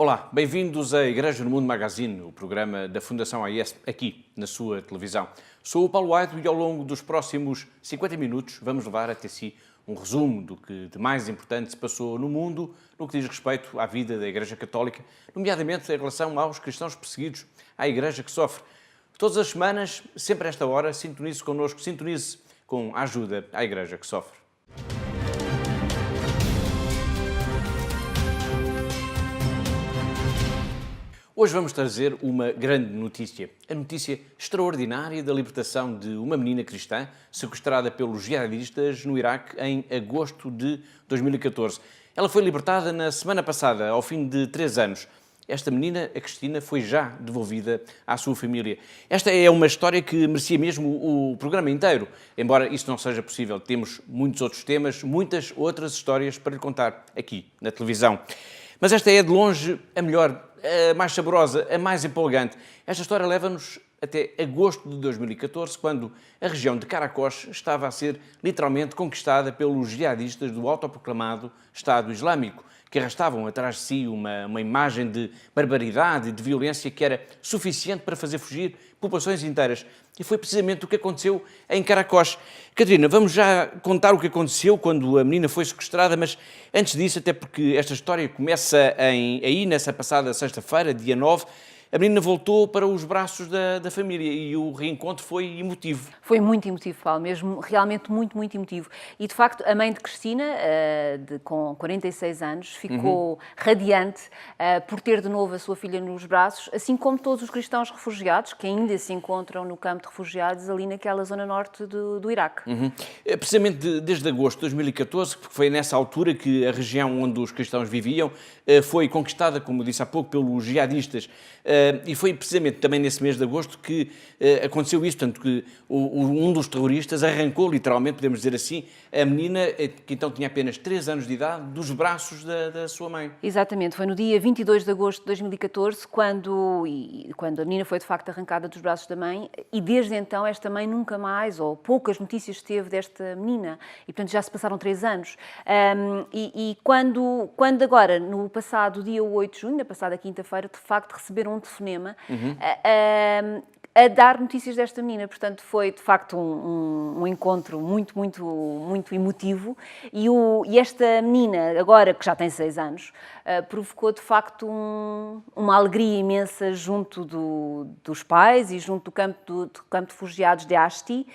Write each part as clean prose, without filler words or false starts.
Olá, bem-vindos à Igreja no Mundo Magazine, o programa da Fundação AIS, aqui na sua televisão. Sou o Paulo Aido e ao longo dos próximos 50 minutos vamos levar até si um resumo do que de mais importante se passou no mundo no que diz respeito à vida da Igreja Católica, nomeadamente em relação aos cristãos perseguidos, à Igreja que sofre. Todas as semanas, sempre a esta hora, sintonize connosco, sintonize com a ajuda à Igreja que sofre. Hoje vamos trazer uma grande notícia, a notícia extraordinária da libertação de uma menina cristã sequestrada pelos jihadistas no Iraque em agosto de 2014. Ela foi libertada na semana passada, ao fim de 3 anos. Esta menina, a Cristina, foi já devolvida à sua família. Esta é uma história que merecia mesmo o programa inteiro. Embora isso não seja possível, temos muitos outros temas, muitas outras histórias para lhe contar aqui na televisão. Mas esta é de longe a melhor, a mais saborosa, a mais empolgante. Esta história leva-nos até agosto de 2014, quando a região de Caracos estava a ser literalmente conquistada pelos jihadistas do autoproclamado Estado Islâmico, que arrastavam atrás de si uma imagem de barbaridade e de violência que era suficiente para fazer fugir populações inteiras. E foi precisamente o que aconteceu em Caracos. Catarina, vamos já contar o que aconteceu quando a menina foi sequestrada, mas antes disso, até porque esta história começa aí nessa passada sexta-feira, dia 9, a menina voltou para os braços da família e o reencontro foi emotivo. Foi muito emotivo, Paulo, mesmo realmente muito, muito emotivo. E, de facto, a mãe de Cristina, com 46 anos, ficou radiante por ter de novo a sua filha nos braços, assim como todos os cristãos refugiados que ainda se encontram no campo de refugiados ali naquela zona norte do Iraque. Precisamente desde agosto de 2014, porque foi nessa altura que a região onde os cristãos viviam foi conquistada, como disse há pouco, pelos jihadistas. E foi precisamente também nesse mês de agosto que aconteceu isso, portanto, que um dos terroristas arrancou, literalmente, podemos dizer assim, a menina, que então tinha apenas 3 anos de idade, dos braços da sua mãe. Exatamente, foi no dia 22 de agosto de 2014, quando a menina foi de facto arrancada dos braços da mãe, e desde então esta mãe nunca mais, ou poucas notícias teve desta menina, e portanto já se passaram 3 anos. Quando agora, no passado dia 8 de junho, na passada quinta-feira, de facto receberam um telefonema a dar notícias desta menina. Portanto, foi de facto um encontro muito, muito, muito emotivo. E esta menina, agora que já tem 6 anos, provocou de facto uma alegria imensa junto dos pais e junto do campo de refugiados de Asti,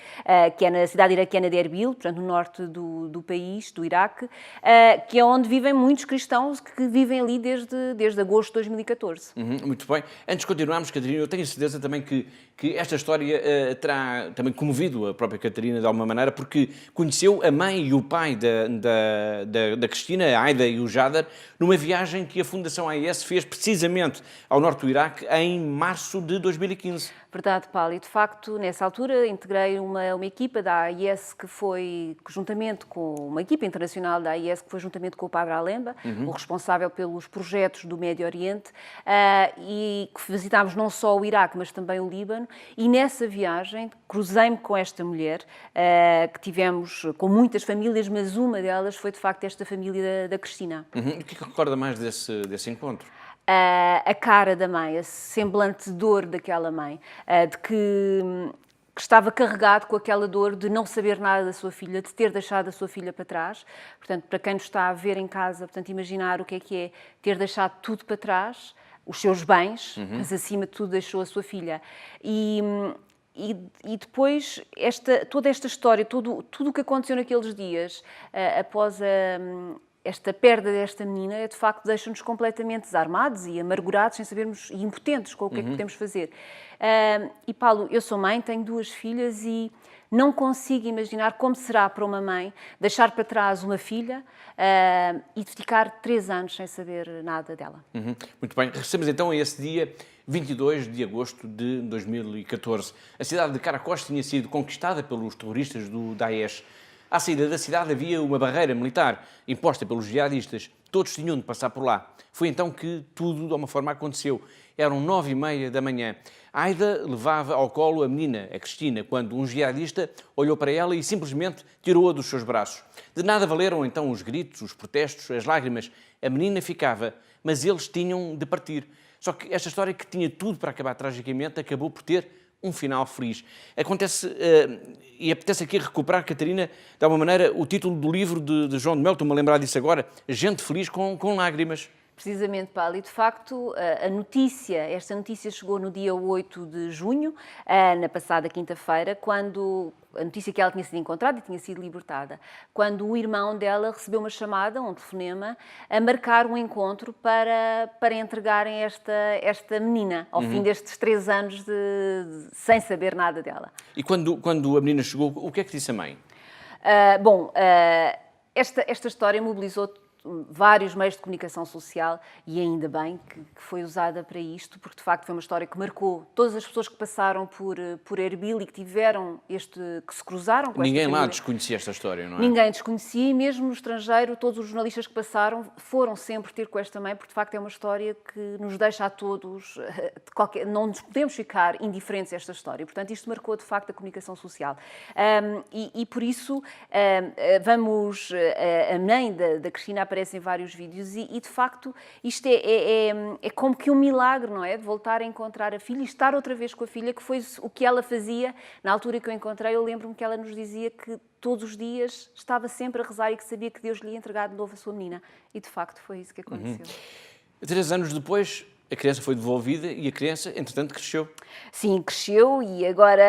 que é na cidade iraquiana de Erbil, portanto, no norte do país, do Iraque, que é onde vivem muitos cristãos que vivem ali desde agosto de 2014. Muito bem. Antes de continuarmos, Catarina, eu tenho certeza também que esta história terá também comovido a própria Catarina de alguma maneira, porque conheceu a mãe e o pai da Cristina, a Aida e o Jadar, numa viagem que a Fundação AIS fez precisamente ao norte do Iraque em março de 2015. Verdade, Paulo. E, de facto, nessa altura, integrei uma equipa da AIS que foi, juntamente com uma equipa internacional da AIS, que foi juntamente com o Padre Alemba, o responsável pelos projetos do Médio Oriente, e que visitámos não só o Iraque, mas também o Líbano. E nessa viagem, cruzei-me com esta mulher, que tivemos com muitas famílias, mas uma delas foi, de facto, esta família da Cristina. O que recorda mais desse encontro? A cara da mãe, a semblante de dor daquela mãe, de que estava carregado com aquela dor de não saber nada da sua filha, de ter deixado a sua filha para trás. Portanto, para quem nos está a ver em casa, portanto, imaginar o que é ter deixado tudo para trás, os seus bens, mas acima de tudo deixou a sua filha. E depois, toda esta história, tudo o que aconteceu naqueles dias, após esta perda desta menina, de facto, deixa-nos completamente desarmados e amargurados, sem sabermos, e impotentes com o que é que podemos fazer. E, Paulo, eu sou mãe, tenho 2 filhas e não consigo imaginar como será para uma mãe deixar para trás uma filha e ficar 3 anos sem saber nada dela. Muito bem. Regressamos então a esse dia 22 de agosto de 2014. A cidade de Caracos tinha sido conquistada pelos terroristas do Daesh. À saída da cidade havia uma barreira militar imposta pelos jihadistas. Todos tinham de passar por lá. Foi então que tudo, de uma forma, aconteceu. Eram 9h30 da manhã. Aida levava ao colo a menina, a Cristina, quando um jihadista olhou para ela e simplesmente tirou-a dos seus braços. De nada valeram então os gritos, os protestos, as lágrimas. A menina ficava mas eles tinham de partir. Só que esta história, que tinha tudo para acabar tragicamente, acabou por ter um final feliz. Acontece, e apetece aqui recuperar, Catarina, de alguma maneira, o título do livro de João de Mel, estou-me a lembrar disso agora, Gente Feliz com Lágrimas. Precisamente, Paulo, e de facto esta notícia chegou no dia 8 de junho, na passada quinta-feira, quando a notícia que ela tinha sido encontrada e tinha sido libertada, quando o irmão dela recebeu uma chamada, um telefonema, a marcar um encontro para entregarem esta menina, ao fim destes 3 anos sem saber nada dela. E quando a menina chegou, o que é que disse a mãe? Esta história mobilizou vários meios de comunicação social e ainda bem que foi usada para isto, porque de facto foi uma história que marcou todas as pessoas que passaram por Erbil e que tiveram que se cruzaram com Ninguém esta lá família. desconhecia esta história, não é? Ninguém desconhecia, e mesmo no estrangeiro, todos os jornalistas que passaram foram sempre ter com esta mãe, porque de facto é uma história que nos deixa a todos, não nos podemos ficar indiferentes a esta história. Portanto, isto marcou de facto a comunicação social. E por isso, a mãe da Cristina aparece em vários vídeos e de facto isto é como que um milagre, não é? De voltar a encontrar a filha e estar outra vez com a filha, que foi o que ela fazia. Na altura que eu encontrei, eu lembro-me que ela nos dizia que todos os dias estava sempre a rezar e que sabia que Deus lhe ia entregar de novo a sua menina. E de facto foi isso que aconteceu. 3 anos depois, a criança foi devolvida e a criança, entretanto, cresceu. Sim, cresceu e agora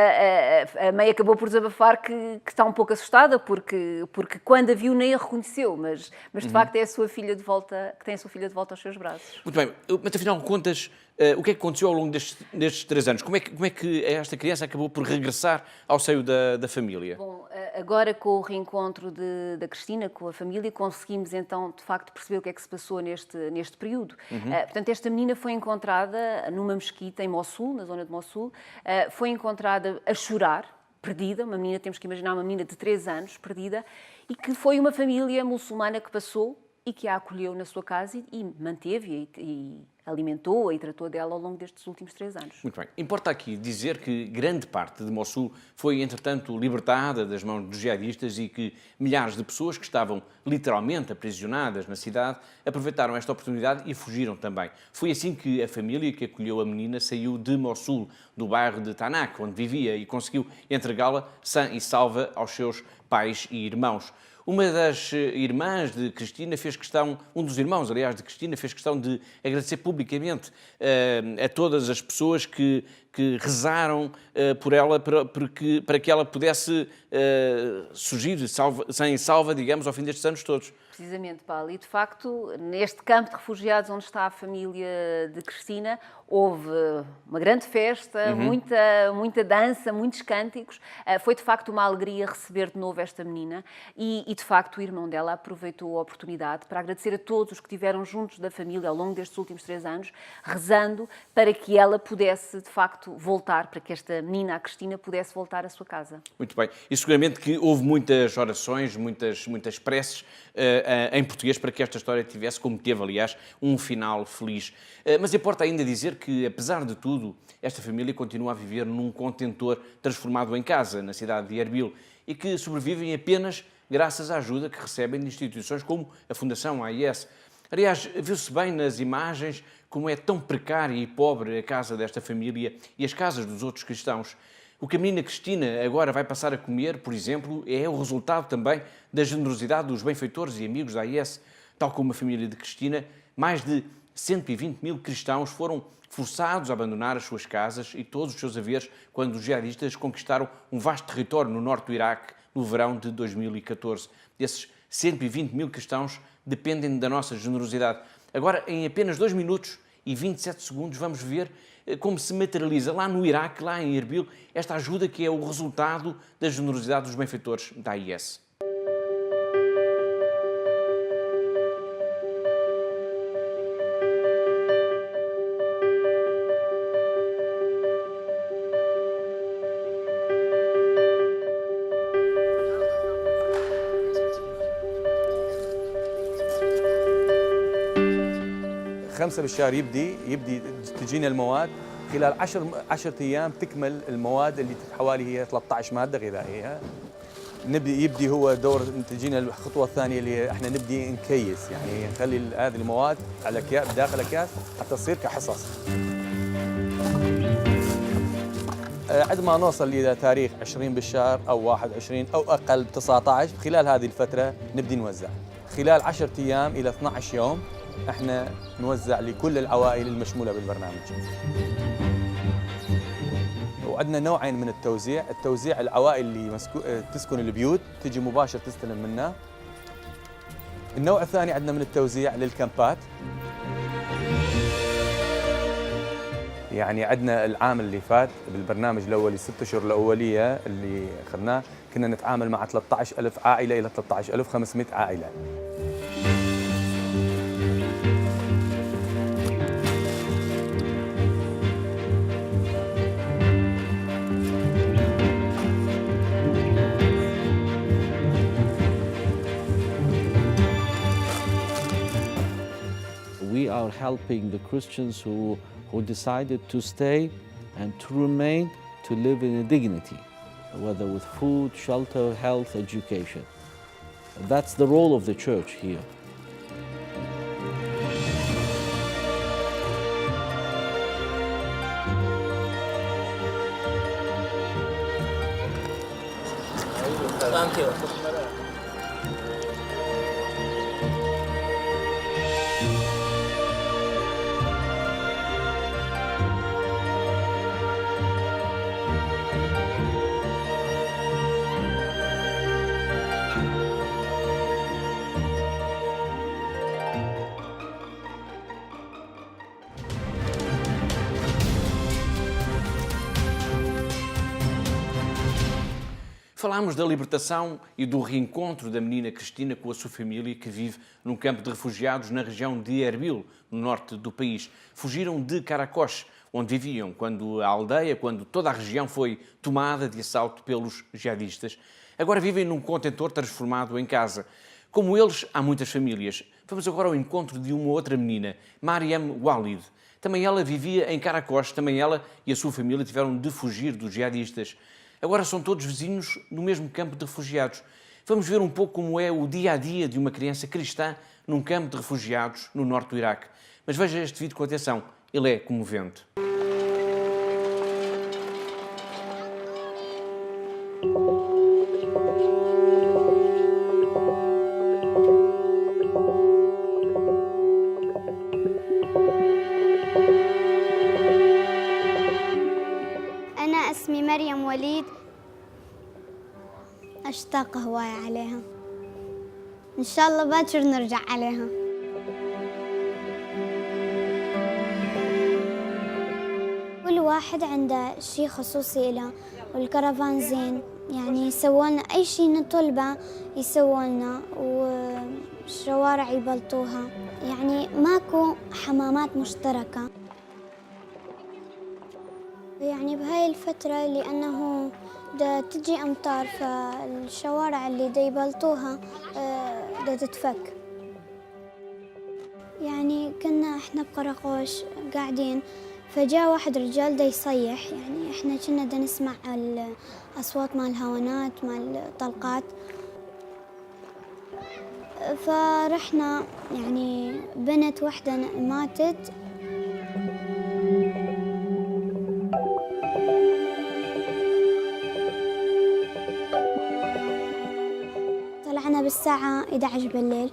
a mãe acabou por desabafar que está um pouco assustada porque quando a viu nem a reconheceu, mas de facto é a sua filha de volta, que tem a sua filha de volta aos seus braços. Muito bem, mas afinal de contas, o que é que aconteceu ao longo destes 3 anos? Como é que esta criança acabou por regressar ao seio da família? Bom, agora com o reencontro da Cristina com a família, conseguimos então de facto perceber o que é que se passou neste período. Portanto, esta menina foi encontrada numa mesquita em Mossul, na zona de Mossul, foi encontrada a chorar, perdida, uma menina, temos que imaginar uma menina de 3 anos, perdida, e que foi uma família muçulmana que passou e que a acolheu na sua casa e manteve e alimentou-a e tratou dela ao longo destes últimos 3 anos. Muito bem. Importa aqui dizer que grande parte de Mossul foi, entretanto, libertada das mãos dos jihadistas e que milhares de pessoas que estavam literalmente aprisionadas na cidade aproveitaram esta oportunidade e fugiram também. Foi assim que a família que acolheu a menina saiu de Mossul, do bairro de Tanak, onde vivia, e conseguiu entregá-la sã e salva aos seus pais e irmãos. Uma das irmãs de Cristina fez questão, um dos irmãos, aliás, de Cristina, fez questão de agradecer publicamente a todas as pessoas que rezaram por ela para que ela pudesse surgir sã e salva, digamos, ao fim destes anos todos. Precisamente, Paulo. E, de facto, neste campo de refugiados onde está a família de Cristina, houve uma grande festa, muita dança, muitos cânticos. Foi, de facto, uma alegria receber de novo esta menina e, de facto, o irmão dela aproveitou a oportunidade para agradecer a todos os que estiveram juntos da família ao longo destes últimos 3 anos, rezando para que ela pudesse, de facto, voltar, para que esta menina, a Cristina, pudesse voltar à sua casa. Muito bem. E seguramente que houve muitas orações, muitas preces em português para que esta história tivesse, como teve, aliás, um final feliz. Mas importa ainda dizer que, apesar de tudo, esta família continua a viver num contentor transformado em casa, na cidade de Erbil, e que sobrevivem apenas graças à ajuda que recebem de instituições como a Fundação AIS. Aliás, viu-se bem nas imagens como é tão precária e pobre a casa desta família e as casas dos outros cristãos. O que a menina Cristina agora vai passar a comer, por exemplo, é o resultado também da generosidade dos benfeitores e amigos da AIS. Tal como a família de Cristina, mais de 120 mil cristãos foram forçados a abandonar as suas casas e todos os seus haveres quando os jihadistas conquistaram um vasto território no norte do Iraque no verão de 2014. Esses 120 mil cristãos dependem da nossa generosidade. Agora, em apenas 2 minutos e 27 segundos, vamos ver como se materializa lá no Iraque, lá em Erbil, esta ajuda que é o resultado da generosidade dos benfeitores da AIS. خمسة بالشهر يبدي تجينا المواد خلال 10 أيام تكمل المواد اللي حوالي هي 13 مادة غذائية يبدي هو دور، تجينا الخطوه الثانيه اللي احنا نبدي نكيس، يعني نخلي هذه المواد على داخل اكياس حتى تصير كحصص. عند ما نوصل الى تاريخ 20 بالشهر او 21 او اقل 19، خلال هذه الفتره نبدي نوزع. خلال 10 ايام الى 12 يوم احنا نوزع لكل العوائل المشموله بالبرنامج. وعندنا نوعين من التوزيع العوائل اللي تسكن البيوت تجي مباشر تستلم منا. النوع الثاني عندنا من التوزيع للكامبات. يعني عندنا العام اللي فات بالبرنامج الاولي 6 اشهر الاوليه اللي اخذناه كنا نتعامل مع 13,000 عائله الى 13,500 عائله. We are helping the Christians who decided to stay and to remain, to live in a dignity, whether with food, shelter, health, education. That's the role of the church here. Thank you. Falámos da libertação e do reencontro da menina Cristina com a sua família, que vive num campo de refugiados na região de Erbil, no norte do país. Fugiram de Karakosh, onde viviam quando a aldeia, quando toda a região foi tomada de assalto pelos jihadistas. Agora vivem num contentor transformado em casa. Como eles, há muitas famílias. Vamos agora ao encontro de uma outra menina, Mariam Walid. Também ela vivia em Karakosh, também ela e a sua família tiveram de fugir dos jihadistas. Agora são todos vizinhos no mesmo campo de refugiados. Vamos ver um pouco como é o dia-a-dia de uma criança cristã num campo de refugiados no norte do Iraque. Mas veja este vídeo com atenção, ele é comovente. أنا اسمي مريم وليد، أشتاق هواية عليها، إن شاء الله باكر نرجع عليها. كل واحد عنده شيء خصوصي له، والكرفان زين، يعني يسوون أي شيء نطلبه يسوونه، والشوارع يبلطوها، يعني ماكو حمامات مشتركة. يعني بهاي الفترة لأنه دا تجي أمطار، فالشوارع اللي دا يبلطوها دا تتفك. يعني كنا إحنا بقراقوش قاعدين، فجاء واحد رجال دا يصيح، يعني إحنا كنا دا نسمع الأصوات مال الهوانات مال الطلقات، فرحنا يعني بنت واحدة ماتت. طلعنا بالساعة 11 بالليل.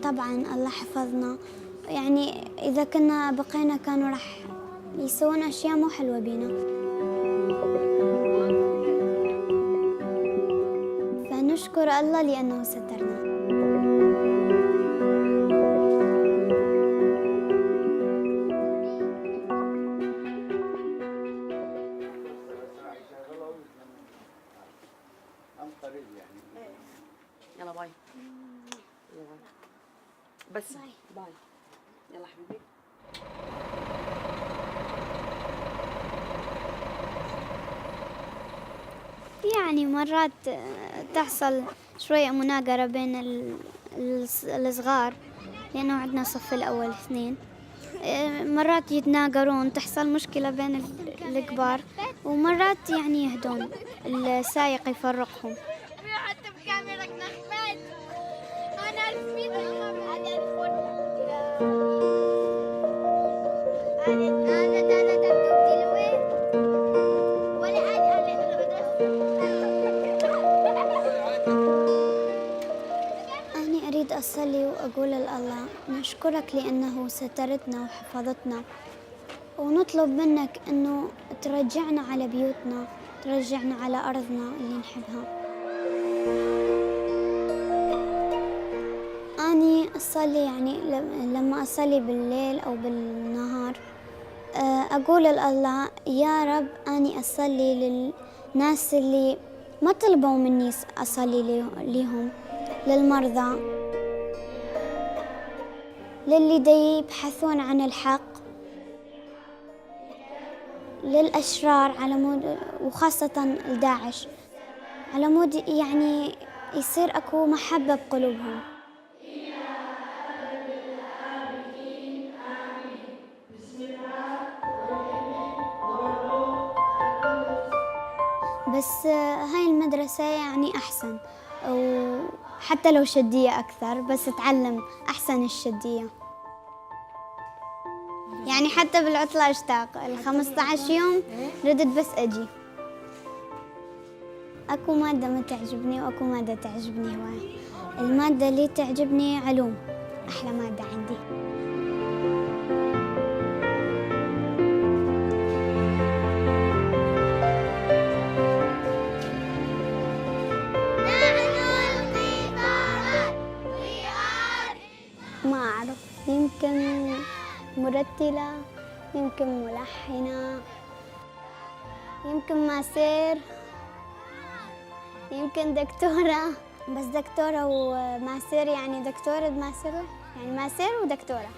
طبعاً الله حفظنا، يعني إذا كنا بقينا كانوا راح يسوون أشياء مو حلوة بينا. فنشكر الله لأنه سترنا. يلا باي. يلا بس باي. يلا حبيبي. يعني مرات تحصل شوية مناقرة بين الصغار، لأنه عندنا صف الأول 2. مرات يتناقرون، تحصل مشكلة بين الكبار، ومرات يعني يهدون السائق يفرقهم. حتى بكاميرا نخبات انا الفيديو انا دلوي ولا أنا أريد أصلي وأقول لله نشكرك لأنه سترتنا وحفظتنا، ونطلب منك أنه ترجعنا على بيوتنا، ترجعنا على أرضنا اللي نحبها. أني أصلي يعني لما أصلي بالليل أو بالنهار أقول لله يا رب أني أصلي للناس اللي ما طلبوا مني أصلي لهم، للمرضى، للي دي يبحثون عن الحق، للأشرار على مود وخاصة الداعش، على مود يعني يصير أكو محبة بقلوبهم. بس هاي المدرسة يعني أحسن، وحتى لو شدية أكثر بس أتعلم أحسن الشدية. يعني حتى بالعطلة أشتاق 15 يوم ردت بس أجي. أكو مادة ما تعجبني وأكو مادة تعجبني هواي. المادة اللي تعجبني علوم، أحلى مادة عندي. ما أعرف، يمكن مرتلة، يمكن ملحنة، يمكن ماسير، يمكن دكتورة. بس دكتورة وماسير يعني دكتورة ماسير، يعني ماسير ودكتورة.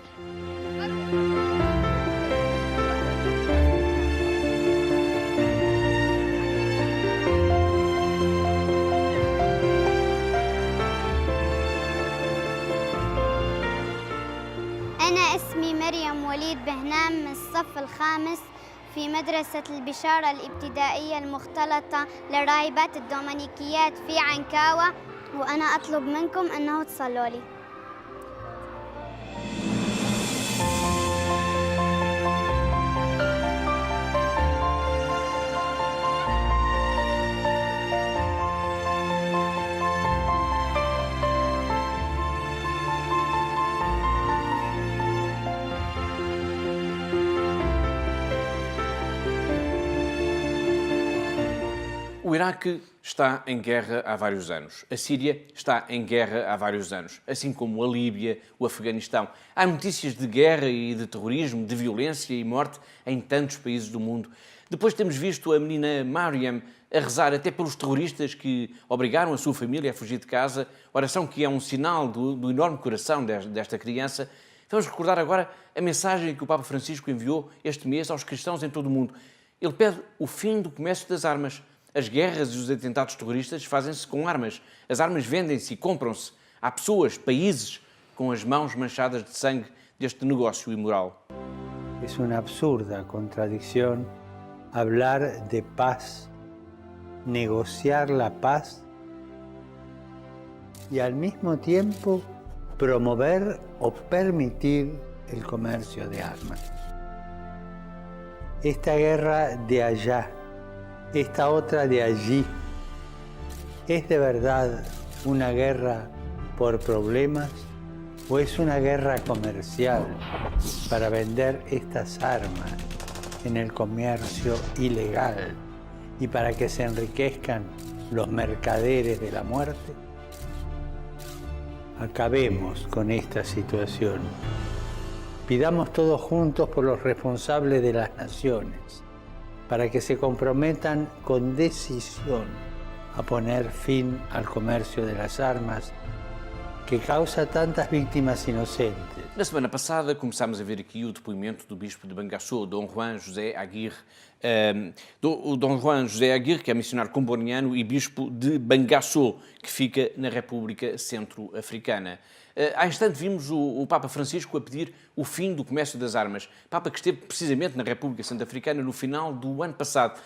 أنا اسمي مريم وليد بهنام من الصف الخامس في مدرسة البشارة الابتدائية المختلطة لراهبات الدومينيكيات في عنكاوة، وأنا أطلب منكم أنه تصلوا لي. O Iraque está em guerra há vários anos. A Síria está em guerra há vários anos, assim como a Líbia, o Afeganistão. Há notícias de guerra e de terrorismo, de violência e morte em tantos países do mundo. Depois temos visto a menina Mariam a rezar até pelos terroristas que obrigaram a sua família a fugir de casa, oração que é um sinal do enorme coração desta criança. Vamos recordar agora a mensagem que o Papa Francisco enviou este mês aos cristãos em todo o mundo. Ele pede o fim do comércio das armas. As guerras e os atentados terroristas fazem-se com armas. As armas vendem-se e compram-se. Há pessoas, países, com as mãos manchadas de sangue deste negócio imoral. Es una absurda contradicción hablar de paz, negociar la paz y al mismo tiempo promover o permitir el comercio de armas. Esta guerra de allá, esta otra de allí, ¿es de verdad una guerra por problemas o es una guerra comercial para vender estas armas en el comercio ilegal y para que se enriquezcan los mercaderes de la muerte? Acabemos con esta situación. Pidamos todos juntos por los responsables de las naciones, para que se comprometan con decisión a poner fin al comercio de las armas que causa tantas víctimas inocentes. Na semana passada começámos a ver aqui o depoimento do bispo de Bangassou, Dom Juan José Aguirre. O Dom Juan José Aguirre, que é missionário comboniano e bispo de Bangassou, que fica na República Centro-Africana. Há instante vimos o Papa Francisco a pedir o fim do comércio das armas. Papa que esteve precisamente na República Centro-Africana no final do ano passado.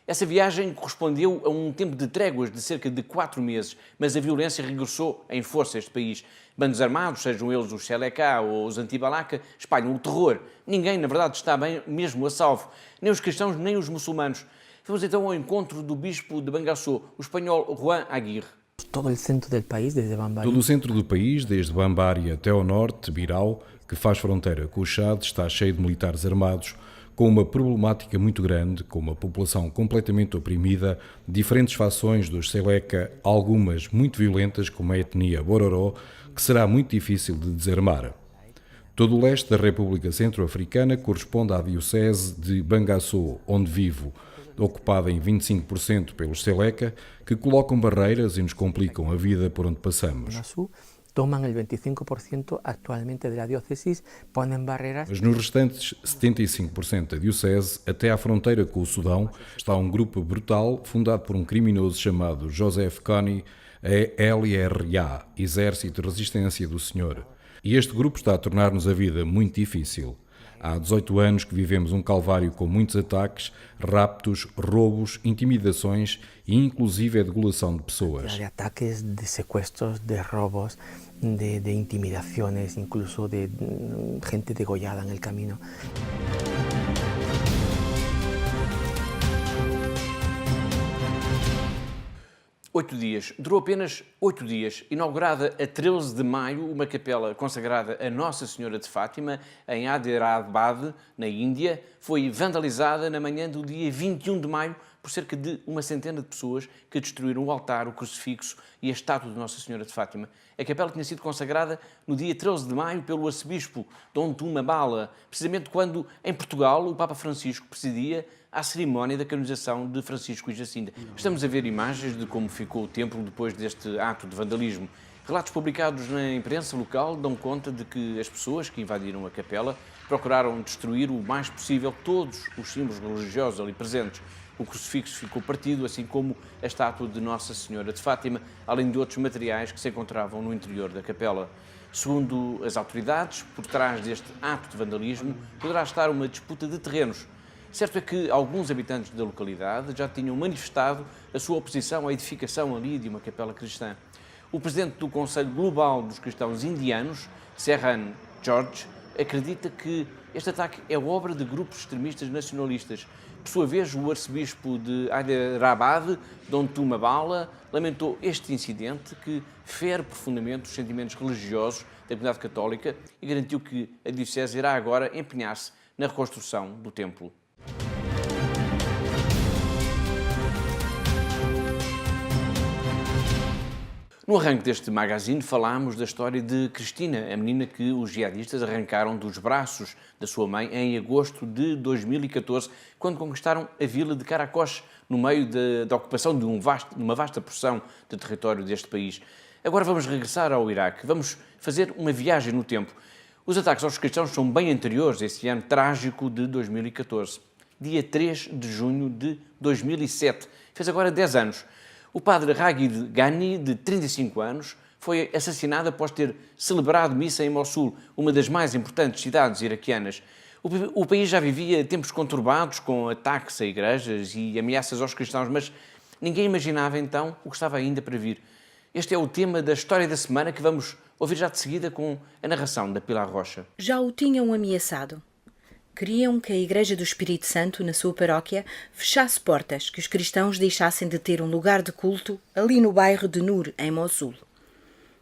Essa viagem correspondeu a um tempo de tréguas de cerca de 4 meses, mas a violência regressou em força a este país. Bandos armados, sejam eles os Seleka ou os Anti-Balaka, espalham o terror. Ninguém, na verdade, está bem mesmo a salvo. Nem os cristãos, nem os muçulmanos. Vamos então ao encontro do bispo de Bangassou, o espanhol Juan Aguirre. Todo o centro do país, desde Bambari. Todo o centro do país, desde Bambari até ao norte, Birau, que faz fronteira com o Chad, está cheio de militares armados, com uma problemática muito grande, com uma população completamente oprimida, diferentes fações dos Seleka, algumas muito violentas, como a etnia Bororó, que será muito difícil de desarmar. Todo o leste da República Centro-Africana corresponde à diocese de Bangassou, onde vivo, ocupada em 25% pelos Seleka, que colocam barreiras e nos complicam a vida por onde passamos. Tomam o 25% atualmente da diócesis, ponem barreiras. Mas nos restantes 75% da diocese, até à fronteira com o Sudão, está um grupo brutal fundado por um criminoso chamado Joseph Kony, a LRA, Exército de Resistência do Senhor. E este grupo está a tornar-nos a vida muito difícil. Há 18 anos que vivemos um calvário com muitos ataques, raptos, roubos, intimidações e inclusive a degolação de pessoas. De ataques, de sequestros, de robos, de intimidações, incluso de gente degollada no caminho. 8 dias. Durou apenas 8 dias. Inaugurada a 13 de maio, uma capela consagrada a Nossa Senhora de Fátima, em Hyderabad, na Índia, foi vandalizada na manhã do dia 21 de maio por cerca de uma centena de pessoas que destruíram o altar, o crucifixo e a estátua de Nossa Senhora de Fátima. A capela tinha sido consagrada no dia 13 de maio pelo arcebispo Dom Tumabala, precisamente quando, em Portugal, o Papa Francisco presidia à cerimónia da canonização de Francisco e Jacinta. Estamos a ver imagens de como ficou o templo depois deste ato de vandalismo. Relatos publicados na imprensa local dão conta de que as pessoas que invadiram a capela procuraram destruir o mais possível todos os símbolos religiosos ali presentes. O crucifixo ficou partido, assim como a estátua de Nossa Senhora de Fátima, além de outros materiais que se encontravam no interior da capela. Segundo as autoridades, por trás deste ato de vandalismo poderá estar uma disputa de terrenos. Certo é que alguns habitantes da localidade já tinham manifestado a sua oposição à edificação ali de uma capela cristã. O presidente do Conselho Global dos Cristãos Indianos, Serhan George, acredita que este ataque é obra de grupos extremistas nacionalistas. Por sua vez, o arcebispo de Hyderabad, Dom Tumabala, lamentou este incidente que fere profundamente os sentimentos religiosos da comunidade católica e garantiu que a diocese irá agora empenhar-se na reconstrução do templo. No arranque deste magazine falámos da história de Cristina, a menina que os jihadistas arrancaram dos braços da sua mãe em agosto de 2014, quando conquistaram a vila de Karakosh, no meio da ocupação de uma vasta porção de território deste país. Agora vamos regressar ao Iraque, vamos fazer uma viagem no tempo. Os ataques aos cristãos são bem anteriores a esse ano trágico de 2014. Dia 3 de junho de 2007, fez agora 10 anos. O padre Raghid Ghani, de 35 anos, foi assassinado após ter celebrado missa em Mossul, uma das mais importantes cidades iraquianas. O país já vivia tempos conturbados, com ataques a igrejas e ameaças aos cristãos, mas ninguém imaginava então o que estava ainda para vir. Este é o tema da história da semana que vamos ouvir já de seguida com a narração da Pilar Rocha. Já o tinham ameaçado. Queriam que a Igreja do Espírito Santo, na sua paróquia, fechasse portas, que os cristãos deixassem de ter um lugar de culto ali no bairro de Nur, em Mossul.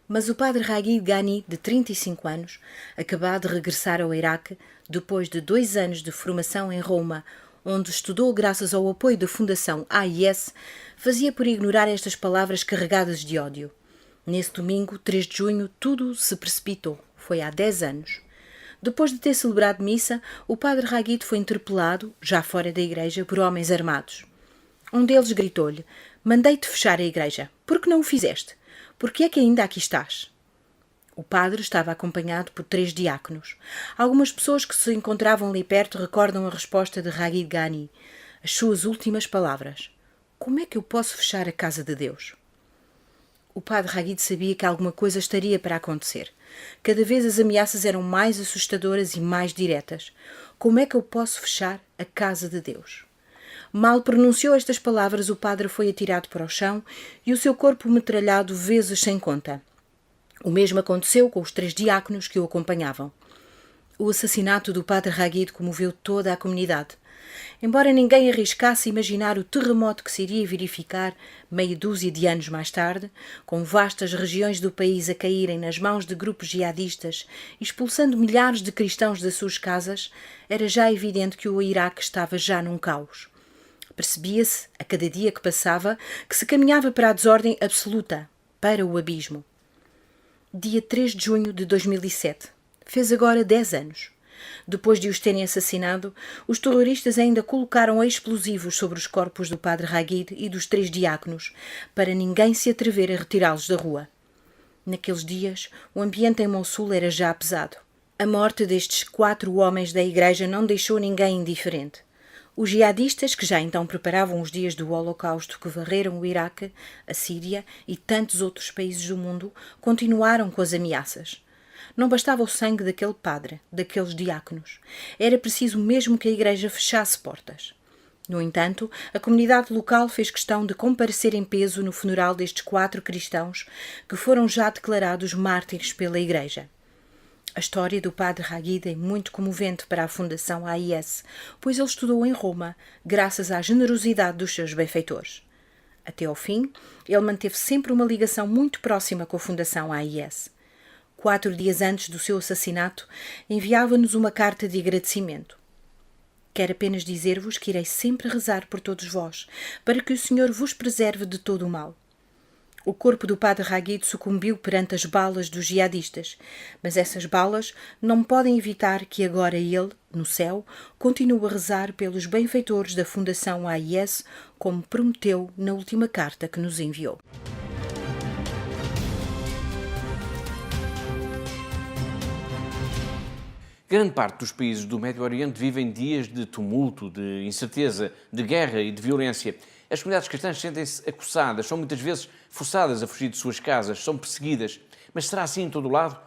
Mas o padre Raghid Ghani, de 35 anos, acabado de regressar ao Iraque, depois de 2 anos de formação em Roma, onde estudou graças ao apoio da Fundação AIS, fazia por ignorar estas palavras carregadas de ódio. Nesse domingo, 3 de junho, tudo se precipitou. Foi há 10 anos. Depois de ter celebrado missa, o padre Raghid foi interpelado, já fora da igreja, por homens armados. Um deles gritou-lhe: "Mandei-te fechar a igreja. Por que não o fizeste? Por que é que ainda aqui estás?" O padre estava acompanhado por 3 diáconos. Algumas pessoas que se encontravam ali perto recordam a resposta de Raghid Ghani, as suas últimas palavras: "Como é que eu posso fechar a casa de Deus?" O padre Raghid sabia que alguma coisa estaria para acontecer. Cada vez as ameaças eram mais assustadoras e mais diretas. Como é que eu posso fechar a casa de Deus? Mal pronunciou estas palavras, o padre foi atirado para o chão e o seu corpo metralhado vezes sem conta. O mesmo aconteceu com os 3 diáconos que o acompanhavam. O assassinato do padre Raghid comoveu toda a comunidade. Embora ninguém arriscasse imaginar o terremoto que se iria verificar meia dúzia de anos mais tarde, com vastas regiões do país a caírem nas mãos de grupos jihadistas, expulsando milhares de cristãos das suas casas, era já evidente que o Iraque estava já num caos. Percebia-se, a cada dia que passava, que se caminhava para a desordem absoluta, para o abismo. Dia 3 de junho de 2007. Fez agora 10 anos. Depois de os terem assassinado, os terroristas ainda colocaram explosivos sobre os corpos do padre Raghid e dos 3 diáconos, para ninguém se atrever a retirá-los da rua. Naqueles dias, o ambiente em Mossul era já pesado. A morte destes 4 homens da igreja não deixou ninguém indiferente. Os jihadistas, que já então preparavam os dias do Holocausto que varreram o Iraque, a Síria e tantos outros países do mundo, continuaram com as ameaças. Não bastava o sangue daquele padre, daqueles diáconos. Era preciso mesmo que a igreja fechasse portas. No entanto, a comunidade local fez questão de comparecer em peso no funeral destes 4 cristãos que foram já declarados mártires pela igreja. A história do padre Raghid é muito comovente para a Fundação AIS, pois ele estudou em Roma, graças à generosidade dos seus benfeitores. Até ao fim, ele manteve sempre uma ligação muito próxima com a Fundação AIS. 4 dias antes do seu assassinato, enviava-nos uma carta de agradecimento. Quero apenas dizer-vos que irei sempre rezar por todos vós, para que o Senhor vos preserve de todo o mal. O corpo do padre Raghid sucumbiu perante as balas dos jihadistas, mas essas balas não podem evitar que agora ele, no céu, continue a rezar pelos benfeitores da Fundação AIS, como prometeu na última carta que nos enviou. Grande parte dos países do Médio Oriente vivem dias de tumulto, de incerteza, de guerra e de violência. As comunidades cristãs sentem-se acossadas, são muitas vezes forçadas a fugir de suas casas, são perseguidas. Mas será assim em todo o lado?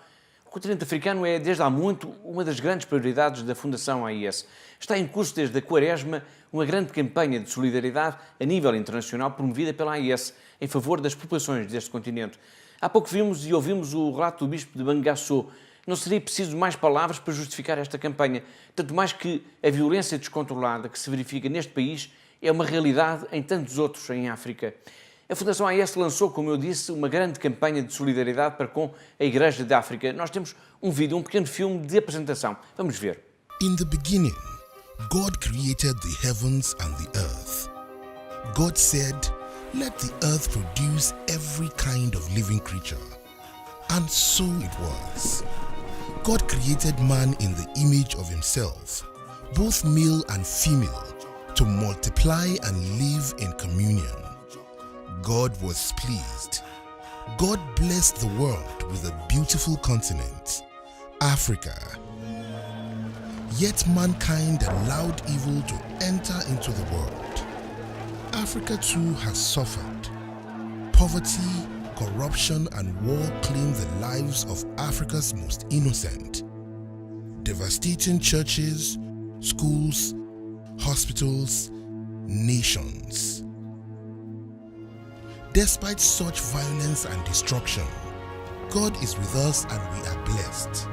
O continente africano é, desde há muito, uma das grandes prioridades da Fundação AIS. Está em curso desde a Quaresma uma grande campanha de solidariedade a nível internacional promovida pela AIS em favor das populações deste continente. Há pouco vimos e ouvimos o relato do bispo de Bangassou. Não seria preciso mais palavras para justificar esta campanha, tanto mais que a violência descontrolada que se verifica neste país é uma realidade em tantos outros em África. A Fundação AIS lançou, como eu disse, uma grande campanha de solidariedade para com a Igreja da África. Nós temos um vídeo, um pequeno filme de apresentação. Vamos ver. In the beginning, God created the heavens and the earth. God said, "Let the earth produce every kind of living creature." And so it was. God created man in the image of himself, both male and female, to multiply and live in communion. God was pleased. God blessed the world with a beautiful continent, Africa. Yet mankind allowed evil to enter into the world. Africa too has suffered. Poverty, corruption and war claim the lives of Africa's most innocent, devastating churches, schools, hospitals, nations. Despite such violence and destruction, God is with us and we are blessed.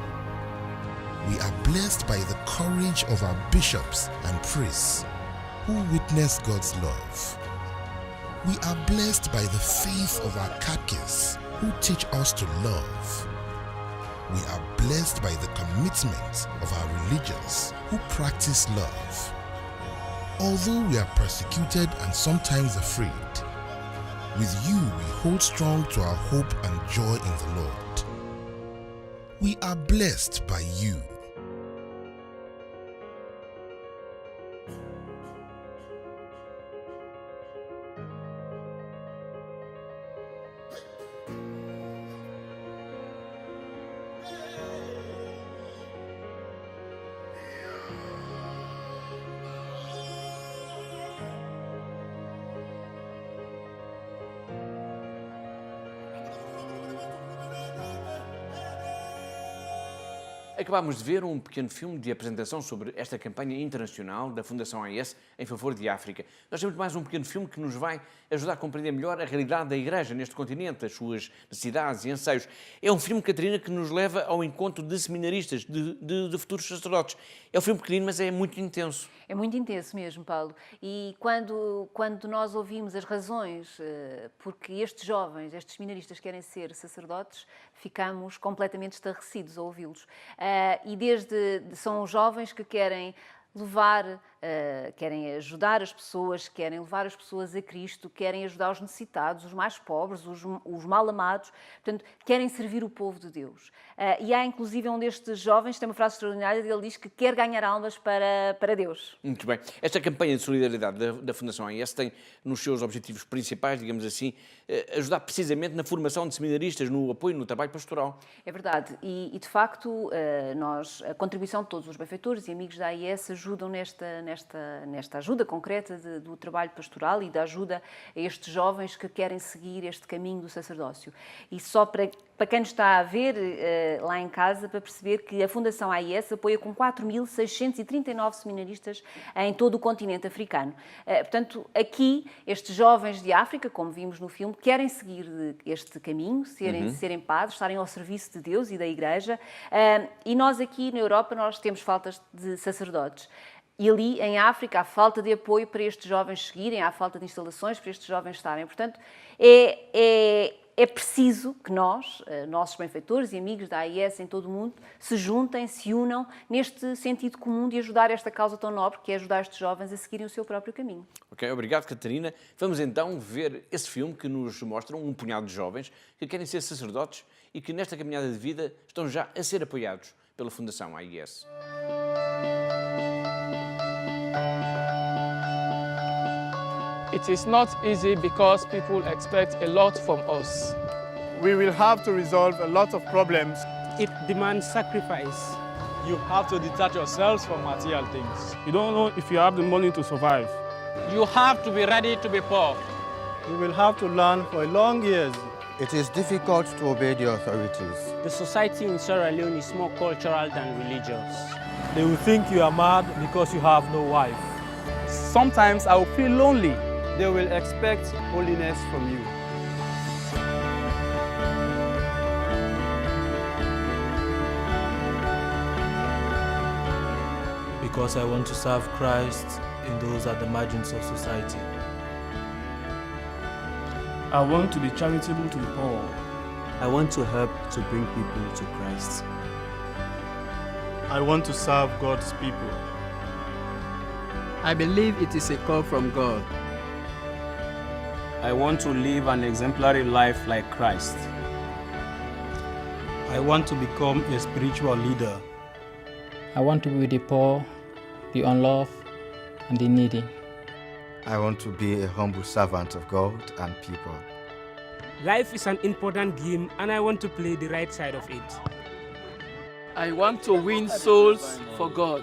We are blessed by the courage of our bishops and priests who witness God's love. We are blessed by the faith of our catechists who teach us to love. We are blessed by the commitment of our religious who practice love. Although we are persecuted and sometimes afraid, with you we hold strong to our hope and joy in the Lord. We are blessed by you. A Acabámos de ver um pequeno filme de apresentação sobre esta campanha internacional da Fundação AIS em favor de África. Nós temos mais um pequeno filme que nos vai ajudar a compreender melhor a realidade da Igreja neste continente, as suas necessidades e anseios. É um filme, Catarina, que nos leva ao encontro de seminaristas, de futuros sacerdotes. É um filme pequenino, mas é muito intenso. É muito intenso mesmo, Paulo. E quando nós ouvimos as razões porque estes jovens, estes seminaristas querem ser sacerdotes, ficamos completamente estarrecidos a ouvi-los. São os jovens que querem querem ajudar as pessoas, querem levar as pessoas a Cristo, querem ajudar os necessitados, os mais pobres, os mal amados, portanto, querem servir o povo de Deus. E há inclusive um destes jovens, tem uma frase extraordinária, ele diz que quer ganhar almas para Deus. Muito bem. Esta campanha de solidariedade da Fundação AIS tem nos seus objetivos principais, digamos assim, ajudar precisamente na formação de seminaristas, no apoio, no trabalho pastoral. É verdade. E de facto, a contribuição de todos os benfeitores e amigos da AIS ajudam nesta ajuda concreta do trabalho pastoral e da ajuda a estes jovens que querem seguir este caminho do sacerdócio. E só para quem nos está a ver lá em casa, para perceber que a Fundação AIS apoia com 4.639 seminaristas em todo o continente africano. Portanto, aqui, estes jovens de África, como vimos no filme, querem seguir este caminho, serem padres, estarem ao serviço de Deus e da Igreja. E nós aqui na Europa, nós temos faltas de sacerdotes. E ali, em África, há falta de apoio para estes jovens seguirem, há falta de instalações para estes jovens estarem. Portanto, é preciso que nós, nossos benfeitores e amigos da AIS em todo o mundo, se juntem, se unam neste sentido comum de ajudar esta causa tão nobre, que é ajudar estes jovens a seguirem o seu próprio caminho. Ok, obrigado, Catarina. Vamos então ver esse filme que nos mostra um punhado de jovens que querem ser sacerdotes e que nesta caminhada de vida estão já a ser apoiados pela Fundação AIS. It is not easy because people expect a lot from us. We will have to resolve a lot of problems. It demands sacrifice. You have to detach yourselves from material things. You don't know if you have the money to survive. You have to be ready to be poor. You will have to learn for long years. It is difficult to obey the authorities. The society in Sierra Leone is more cultural than religious. They will think you are mad because you have no wife. Sometimes I will feel lonely. They will expect holiness from you. Because I want to serve Christ in those at the margins of society. I want to be charitable to the poor. I want to help to bring people to Christ. I want to serve God's people. I believe it is a call from God. I want to live an exemplary life like Christ. I want to become a spiritual leader. I want to be with the poor, the unloved, and the needy. I want to be a humble servant of God and people. Life is an important game, and I want to play the right side of it. I want to win souls for God.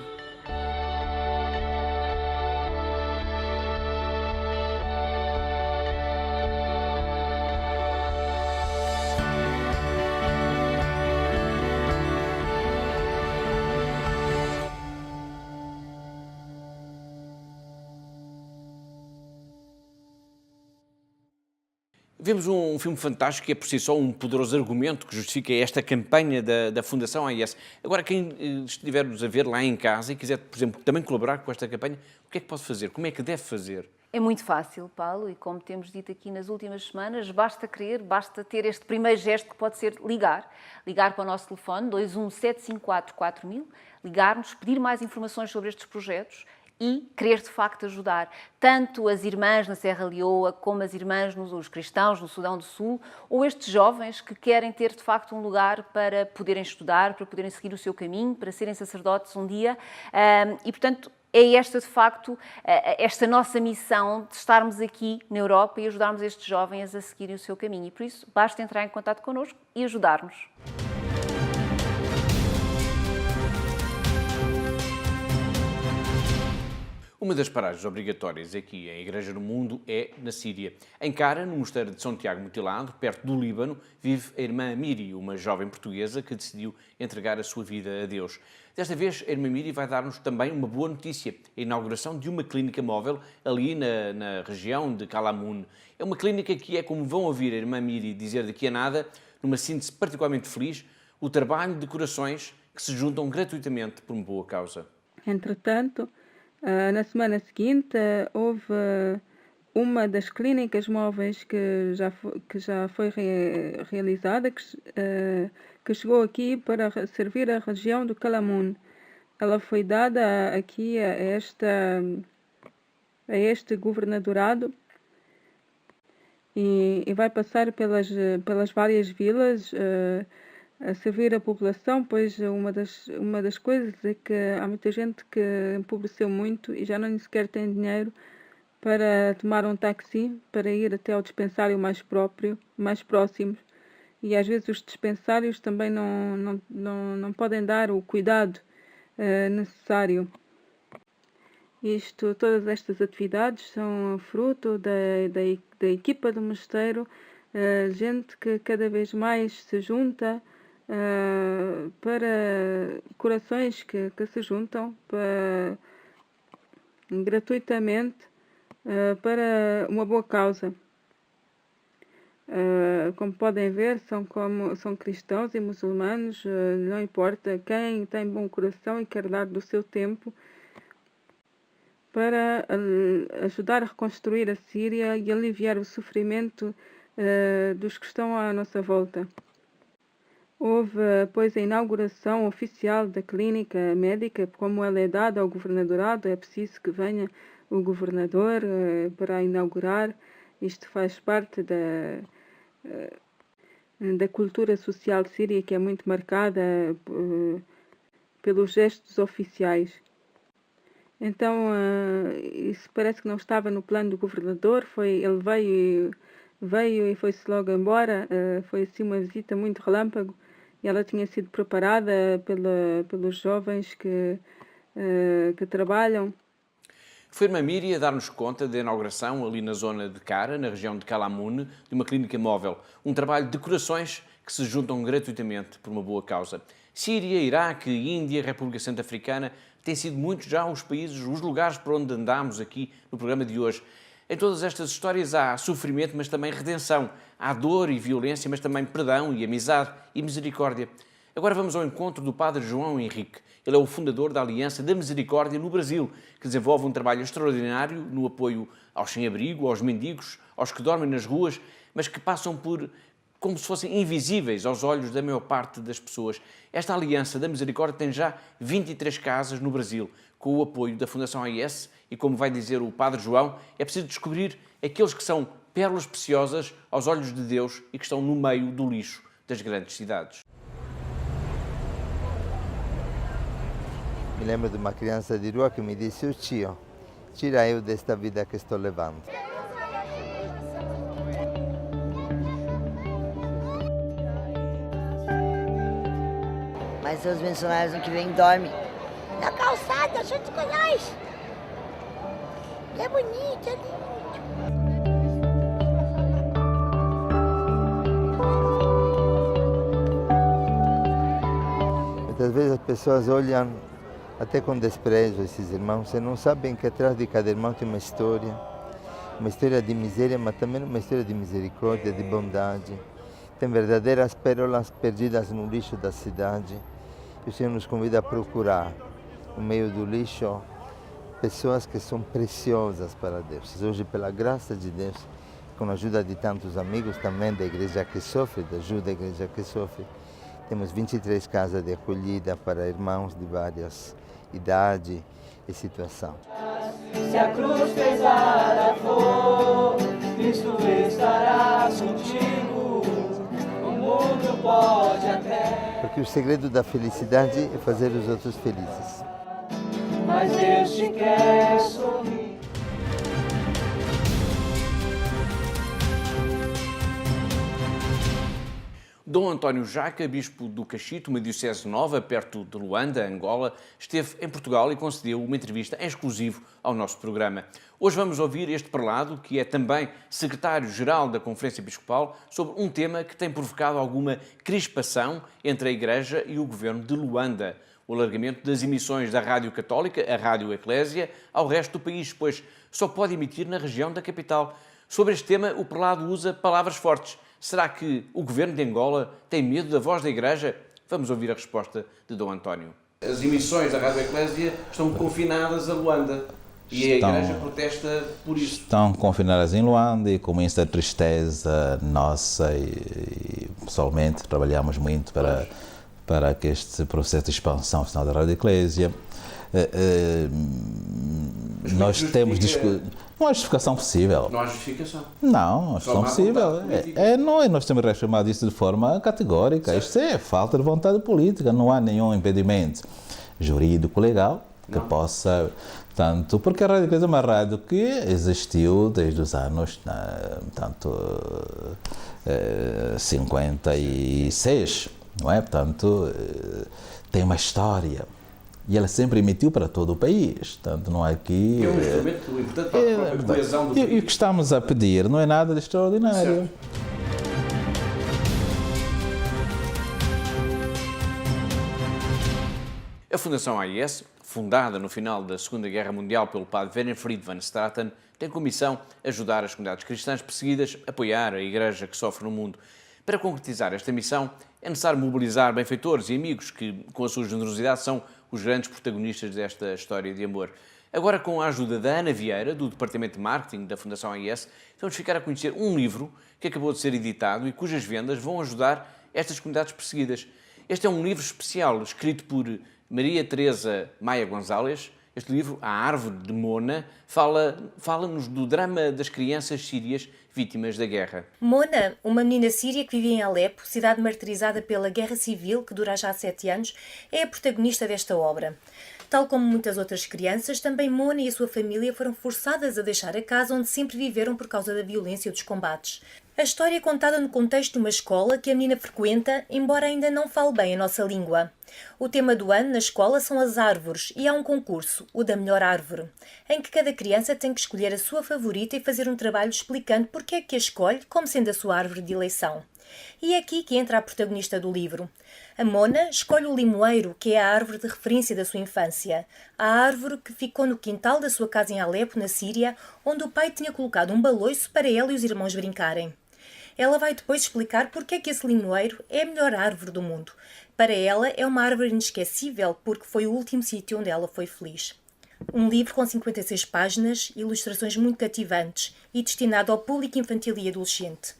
Vemos um filme fantástico que é por si só um poderoso argumento que justifica esta campanha da Fundação AIS. Agora, quem estiver-nos a ver lá em casa e quiser, por exemplo, também colaborar com esta campanha, o que é que pode fazer? Como é que deve fazer? É muito fácil, Paulo, e como temos dito aqui nas últimas semanas, basta querer, basta ter este primeiro gesto que pode ser ligar para o nosso telefone 217544000, ligar-nos, pedir mais informações sobre estes projetos e querer, de facto, ajudar tanto as irmãs na Serra Leoa, como as irmãs, os cristãos no Sudão do Sul, ou estes jovens que querem ter, de facto, um lugar para poderem estudar, para poderem seguir o seu caminho, para serem sacerdotes um dia. E, portanto, é esta, de facto, esta nossa missão de estarmos aqui na Europa e ajudarmos estes jovens a seguirem o seu caminho. E, por isso, basta entrar em contato connosco e ajudar-nos. Uma das paragens obrigatórias aqui em Igreja no Mundo é na Síria. Em Cara, no mosteiro de São Tiago Mutilado, perto do Líbano, vive a irmã Miri, uma jovem portuguesa que decidiu entregar a sua vida a Deus. Desta vez, a irmã Miri vai dar-nos também uma boa notícia, a inauguração de uma clínica móvel ali na região de Calamun. É uma clínica que é, como vão ouvir a irmã Miri dizer daqui a nada, numa síntese particularmente feliz, o trabalho de corações que se juntam gratuitamente por uma boa causa. Entretanto, na semana seguinte, houve uma das clínicas móveis que já foi realizada, que chegou aqui para servir a região do Calamun. Ela foi dada aqui a este governadorado e vai passar pelas várias vilas a servir a população, pois uma das coisas é que há muita gente que empobreceu muito e já nem sequer tem dinheiro para tomar um táxi para ir até ao dispensário mais próximo. E às vezes os dispensários também não podem dar o cuidado necessário. Todas estas atividades são fruto da equipa do mosteiro, gente que cada vez mais se junta para corações que se juntam gratuitamente para uma boa causa. Como podem ver, são cristãos e muçulmanos, não importa quem tem bom coração e quer dar do seu tempo para ajudar a reconstruir a Síria e aliviar o sofrimento dos que estão à nossa volta. Houve, pois, a inauguração oficial da clínica médica. Como ela é dada ao governadorado, é preciso que venha o governador para a inaugurar. Isto faz parte da cultura social síria, que é muito marcada pelos gestos oficiais. Então, isso parece que não estava no plano do governador. Ele veio e foi-se logo embora. Foi assim uma visita muito relâmpago. E ela tinha sido preparada pelos jovens que trabalham. Foi a irmã Miri a dar-nos conta da inauguração ali na zona de Cara, na região de Calamun, de uma clínica móvel. Um trabalho de corações que se juntam gratuitamente por uma boa causa. Síria, Iraque, Índia, República Centro-Africana têm sido muitos já os lugares por onde andamos aqui no programa de hoje. Em todas estas histórias há sofrimento, mas também redenção. Há dor e violência, mas também perdão e amizade e misericórdia. Agora vamos ao encontro do Padre João Henrique. Ele é o fundador da Aliança da Misericórdia no Brasil, que desenvolve um trabalho extraordinário no apoio aos sem-abrigo, aos mendigos, aos que dormem nas ruas, mas que passam como se fossem invisíveis aos olhos da maior parte das pessoas. Esta Aliança da Misericórdia tem já 23 casas no Brasil, com o apoio da Fundação AIS, e como vai dizer o Padre João, é preciso descobrir aqueles que são pérolas preciosas aos olhos de Deus e que estão no meio do lixo das grandes cidades. Me lembro de uma criança de rua que me disse: "O tio, tira eu desta vida que estou levando." Mas os missionários que vêm dormem na calçada, junto com nós. É bonito, é lindo. Muitas vezes as pessoas olham até com desprezo esses irmãos e não sabem que atrás de cada irmão tem uma história de miséria, mas também uma história de misericórdia, de bondade. Tem verdadeiras pérolas perdidas no lixo da cidade. O Senhor nos convida a procurar, no meio do lixo, pessoas que são preciosas para Deus. Hoje, pela graça de Deus, com a ajuda de tantos amigos também da Igreja que Sofre, da ajuda da Igreja que Sofre, temos 23 casas de acolhida para irmãos de várias idades e situação. Se a cruz pesada for, Cristo estará contigo. O mundo pode até. Porque o segredo da felicidade é fazer os outros felizes. Mas Deus te quer sorrir. O Dom António Jaca, bispo do Cachito, uma diocese nova, perto de Luanda, Angola, esteve em Portugal e concedeu uma entrevista em exclusivo ao nosso programa. Hoje vamos ouvir este prelado, que é também secretário-geral da Conferência Episcopal, sobre um tema que tem provocado alguma crispação entre a Igreja e o governo de Luanda: o alargamento das emissões da Rádio Católica, a Rádio Eclésia, ao resto do país, pois só pode emitir na região da capital. Sobre este tema, o prelado usa palavras fortes. Será que o governo de Angola tem medo da voz da Igreja? Vamos ouvir a resposta de Dom António. As emissões da Rádio Eclésia estão confinadas a Luanda e a Igreja protesta por isso. Estão confinadas em Luanda e com muita tristeza nossa e pessoalmente trabalhamos muito para que este processo de expansão da Rádio Eclésia. Nós temos não há justificação possível. Não há justificação? Não, justificação possível. Nós temos reformado isso de forma categórica. Certo. Isto é falta de vontade política. Não há nenhum impedimento jurídico legal que possa. Tanto porque a Rádio Eclésia é uma rádio que existiu desde os anos 56, não é? Portanto, tem uma história. E ela sempre emitiu para todo o país. Portanto, não há aqui. É um instrumento importante para a própria coesão do país. E o que estamos a pedir não é nada de extraordinário. Certo. A Fundação AIS, fundada no final da Segunda Guerra Mundial pelo padre Winfried van Straten, tem como missão ajudar as comunidades cristãs perseguidas a apoiar a Igreja que sofre no mundo. Para concretizar esta missão, é necessário mobilizar benfeitores e amigos que, com a sua generosidade, são os grandes protagonistas desta história de amor. Agora, com a ajuda da Ana Vieira, do Departamento de Marketing da Fundação AIS, vamos ficar a conhecer um livro que acabou de ser editado e cujas vendas vão ajudar estas comunidades perseguidas. Este é um livro especial, escrito por Maria Teresa Maia Gonzalez. Este livro, A Árvore de Mona, fala-nos do drama das crianças sírias vítimas da guerra. Mona, uma menina síria que vivia em Alepo, cidade martirizada pela guerra civil, que dura já 7 anos, é a protagonista desta obra. Tal como muitas outras crianças, também Mona e a sua família foram forçadas a deixar a casa onde sempre viveram por causa da violência e dos combates. A história é contada no contexto de uma escola que a menina frequenta, embora ainda não fale bem a nossa língua. O tema do ano na escola são as árvores e há um concurso, o da melhor árvore, em que cada criança tem que escolher a sua favorita e fazer um trabalho explicando porque é que a escolhe como sendo a sua árvore de eleição. E é aqui que entra a protagonista do livro. A Mona escolhe o limoeiro, que é a árvore de referência da sua infância. A árvore que ficou no quintal da sua casa em Alepo, na Síria, onde o pai tinha colocado um baloiço para ela e os irmãos brincarem. Ela vai depois explicar porque é que esse limoeiro é a melhor árvore do mundo. Para ela é uma árvore inesquecível porque foi o último sítio onde ela foi feliz. Um livro com 56 páginas, ilustrações muito cativantes e destinado ao público infantil e adolescente.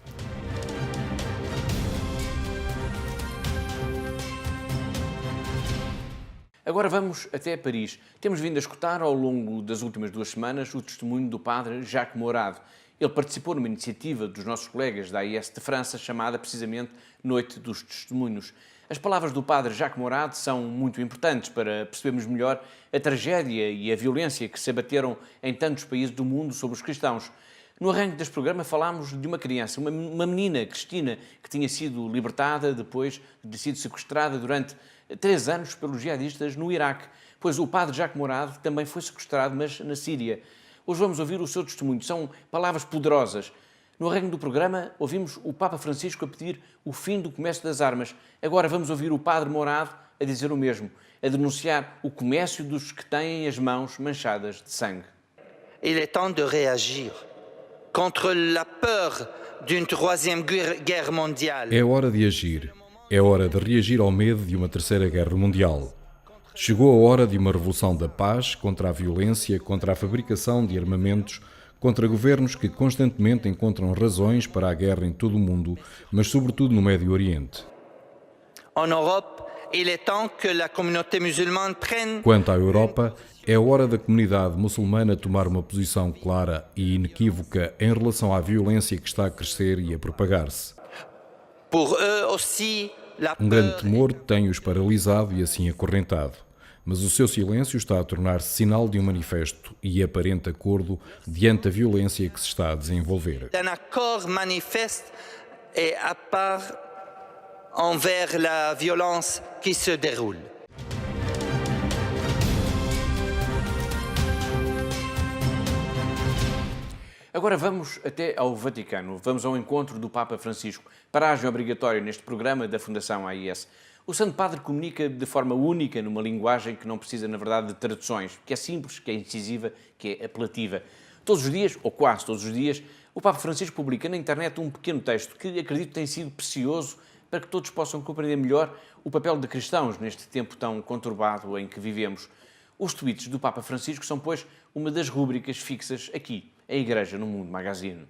Agora vamos até Paris. Temos vindo a escutar ao longo das últimas 2 semanas o testemunho do padre Jacques Morad. Ele participou numa iniciativa dos nossos colegas da AIS de França, chamada precisamente Noite dos Testemunhos. As palavras do padre Jacques Morad são muito importantes para percebermos melhor a tragédia e a violência que se abateram em tantos países do mundo sobre os cristãos. No arranque deste programa falámos de uma criança, uma menina, Cristina, que tinha sido libertada depois de ter sido sequestrada durante 3 anos pelos jihadistas no Iraque, pois o padre Jacques Morad também foi sequestrado, mas na Síria. Hoje vamos ouvir o seu testemunho. São palavras poderosas. No arranque do programa, ouvimos o Papa Francisco a pedir o fim do comércio das armas. Agora vamos ouvir o padre Morad a dizer o mesmo, a denunciar o comércio dos que têm as mãos manchadas de sangue. Il est temps de réagir contre la peur d'une troisième guerre mondiale. É hora de agir. É hora de reagir ao medo de uma terceira guerra mundial. Chegou a hora de uma revolução da paz contra a violência, contra a fabricação de armamentos, contra governos que constantemente encontram razões para a guerra em todo o mundo, mas sobretudo no Médio Oriente. Quanto à Europa, é hora da comunidade muçulmana tomar uma posição clara e inequívoca em relação à violência que está a crescer e a propagar-se. Um grande temor tem-os paralisado e assim acorrentado, mas o seu silêncio está a tornar-se sinal de um manifesto e aparente acordo diante da violência que se está a desenvolver. envers la violence qui se déroule. Agora vamos até ao Vaticano. Vamos ao encontro do Papa Francisco. Paragem obrigatória neste programa da Fundação AIS. O Santo Padre comunica de forma única, numa linguagem que não precisa, na verdade, de traduções, que é simples, que é incisiva, que é apelativa. Todos os dias, ou quase todos os dias, o Papa Francisco publica na internet um pequeno texto que acredito tem sido precioso para que todos possam compreender melhor o papel de cristãos neste tempo tão conturbado em que vivemos. Os tweets do Papa Francisco são, pois, uma das rúbricas fixas aqui, a Igreja no Mundo Magazine.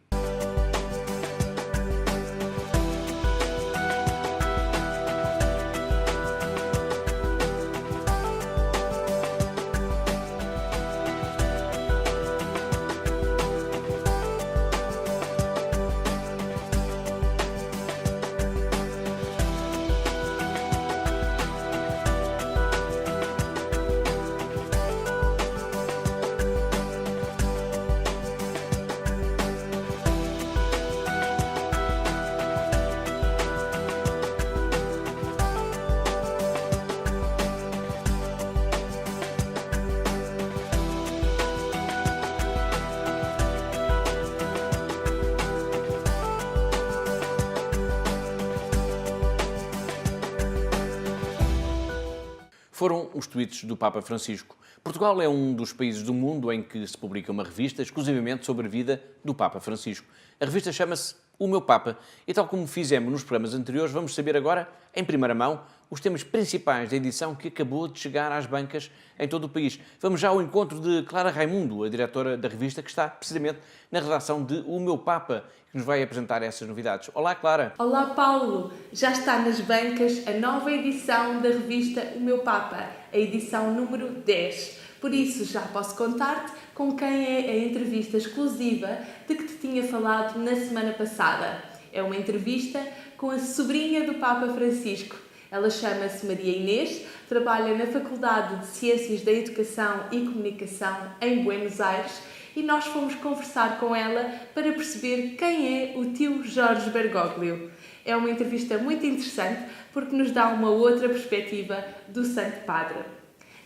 Foram os tweets do Papa Francisco. Portugal é um dos países do mundo em que se publica uma revista exclusivamente sobre a vida do Papa Francisco. A revista chama-se O Meu Papa e, tal como fizemos nos programas anteriores, vamos saber agora, em primeira mão, os temas principais da edição que acabou de chegar às bancas em todo o país. Vamos já ao encontro de Clara Raimundo, a diretora da revista, que está precisamente na redação de O Meu Papa, que nos vai apresentar essas novidades. Olá, Clara. Olá, Paulo. Já está nas bancas a nova edição da revista O Meu Papa, a edição número 10. Por isso, já posso contar-te com quem é a entrevista exclusiva de que te tinha falado na semana passada. É uma entrevista com a sobrinha do Papa Francisco. Ela chama-se Maria Inês, trabalha na Faculdade de Ciências da Educação e Comunicação em Buenos Aires e nós fomos conversar com ela para perceber quem é o tio Jorge Bergoglio. É uma entrevista muito interessante porque nos dá uma outra perspectiva do Santo Padre.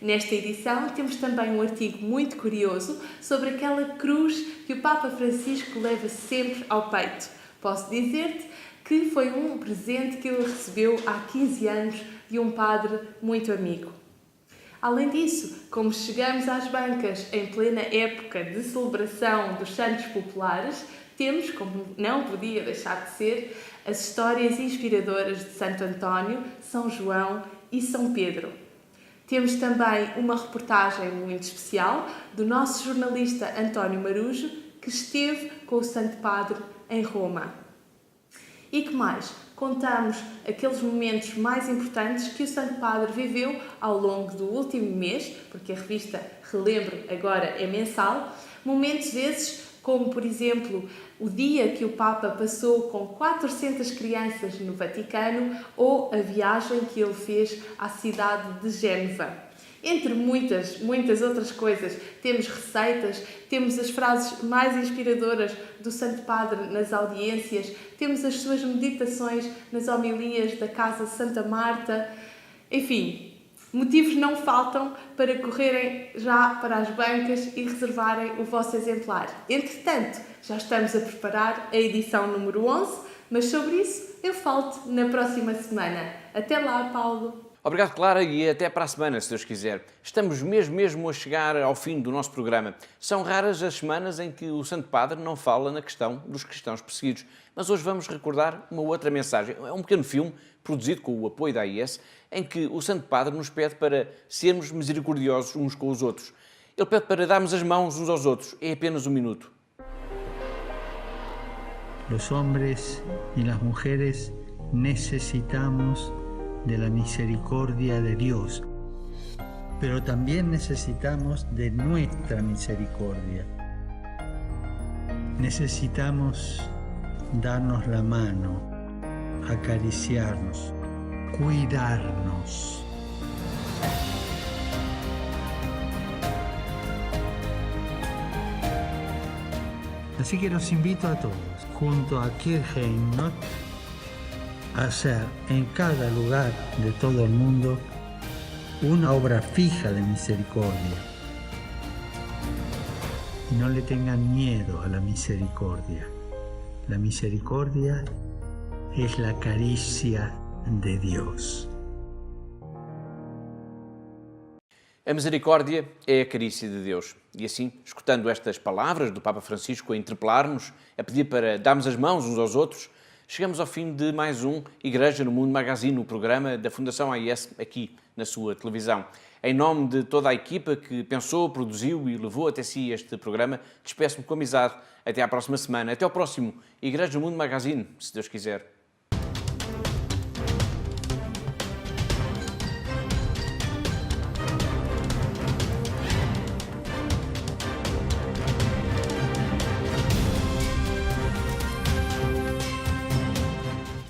Nesta edição temos também um artigo muito curioso sobre aquela cruz que o Papa Francisco leva sempre ao peito. Posso dizer-te que foi um presente que ele recebeu há 15 anos de um padre muito amigo. Além disso, como chegamos às bancas em plena época de celebração dos Santos Populares, temos, como não podia deixar de ser, as histórias inspiradoras de Santo António, São João e São Pedro. Temos também uma reportagem muito especial do nosso jornalista António Marujo, que esteve com o Santo Padre em Roma. E que mais? Contamos aqueles momentos mais importantes que o Santo Padre viveu ao longo do último mês, porque a revista, relembro, agora é mensal, momentos esses como, por exemplo, o dia que o Papa passou com 400 crianças no Vaticano ou a viagem que ele fez à cidade de Génova. Entre muitas outras coisas, temos receitas, temos as frases mais inspiradoras do Santo Padre nas audiências, temos as suas meditações nas homilias da Casa Santa Marta. Enfim, motivos não faltam para correrem já para as bancas e reservarem o vosso exemplar. Entretanto, já estamos a preparar a edição número 11, mas sobre isso eu falo-te na próxima semana. Até lá, Paulo! Obrigado, Clara, e até para a semana, se Deus quiser. Estamos mesmo a chegar ao fim do nosso programa. São raras as semanas em que o Santo Padre não fala na questão dos cristãos perseguidos. Mas hoje vamos recordar uma outra mensagem. É um pequeno filme, produzido com o apoio da AIS, em que o Santo Padre nos pede para sermos misericordiosos uns com os outros. Ele pede para darmos as mãos uns aos outros. É apenas um minuto. Los hombres y las mujeres necesitamos de la misericordia de Dios, pero también necesitamos de nuestra misericordia. Necesitamos darnos la mano, acariciarnos, cuidarnos. Así que los invito a todos, junto a Kirchheinrich, hacer en cada lugar de todo el mundo una obra fija de misericordia. Y no le tengan miedo a la misericordia. La misericordia es la caricia de Dios. A misericórdia é a carícia de Deus. E assim, escutando estas palavras do Papa Francisco a interpelar-nos, a pedir para darmos as mãos uns aos outros, chegamos ao fim de mais um Igreja no Mundo Magazine, o programa da Fundação AIS, aqui na sua televisão. Em nome de toda a equipa que pensou, produziu e levou até si este programa, despeço-me com amizade. Até à próxima semana. Até ao próximo Igreja no Mundo Magazine, se Deus quiser.